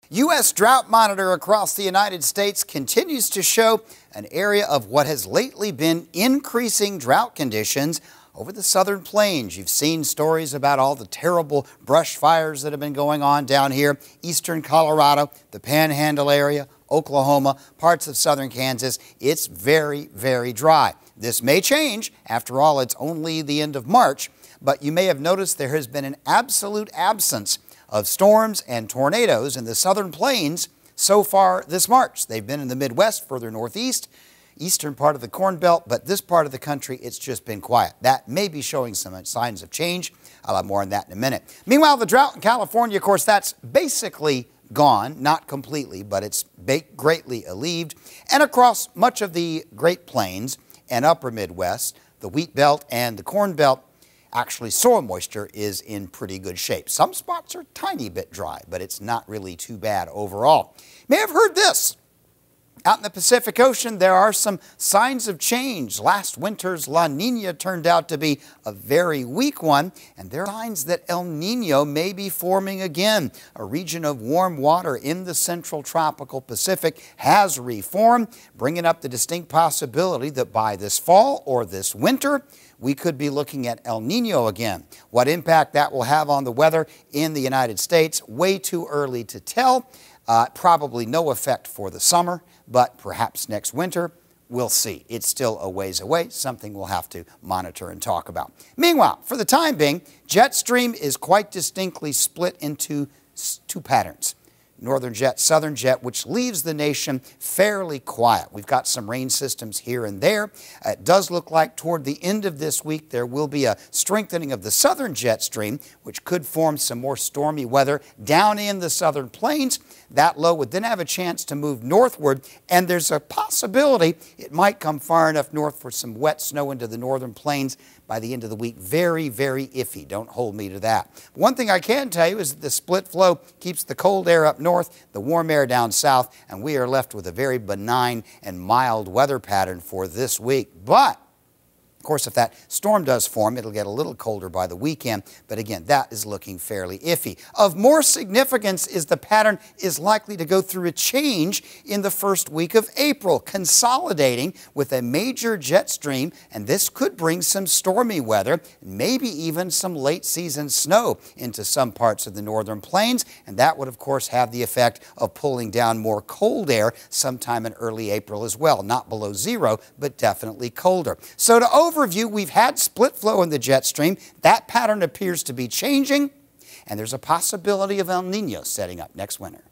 U.S. drought monitor across the United States continues to show an area of what has lately been increasing drought conditions over the southern plains. You've seen stories about all the terrible brush fires that have been going on down here, eastern Colorado, the Panhandle area, Oklahoma, parts of southern Kansas. It's very, very dry. This may change. After all, it's only the end of March, but you may have noticed there has been an absolute absence of storms and tornadoes in the southern plains so far this March. They've been in the Midwest, further northeast, eastern part of the Corn Belt, but this part of the country, it's just been quiet. That may be showing some signs of change. I'll have more on that in a minute. Meanwhile, the drought in California, of course, that's basically gone, not completely, but it's greatly alleviated. And across much of the Great Plains and upper Midwest, the Wheat Belt and the Corn Belt, actually soil moisture is in pretty good shape. Some spots are a tiny bit dry, but it's not really too bad overall. You may have heard this. Out in the Pacific Ocean, there are some signs of change. Last winter's La Nina turned out to be a very weak one, and there are signs that El Nino may be forming again. A region of warm water in the central tropical Pacific has reformed, bringing up the distinct possibility that by this fall or this winter, we could be looking at El Nino again. What impact that will have on the weather in the United States, way too early to tell. Probably no effect for the summer, but perhaps next winter, we'll see. It's still a ways away, something we'll have to monitor and talk about. Meanwhile, for the time being, jet stream is quite distinctly split into two patterns. Northern jet, southern jet, which leaves the nation fairly quiet. We've got some rain systems here and there. It does look like toward the end of this week there will be a strengthening of the southern jet stream, which could form some more stormy weather down in the southern plains. That low would then have a chance to move northward, and there's a possibility it might come far enough north for some wet snow into the northern plains by the end of the week. Very, very iffy. Don't hold me to that. One thing I can tell you is that the split flow keeps the cold air up north, the warm air down south, and we are left with a very benign and mild weather pattern for this week. But of course, if that storm does form, it'll get a little colder by the weekend. But again, that is looking fairly iffy. Of more significance is the pattern is likely to go through a change in the first week of April, consolidating with a major jet stream. And this could bring some stormy weather, maybe even some late season snow into some parts of the northern plains. And that would, of course, have the effect of pulling down more cold air sometime in early April as well. Not below zero, but definitely colder. So to overview, we've had split flow in the jet stream. That pattern appears to be changing, and there's a possibility of El Nino setting up next winter.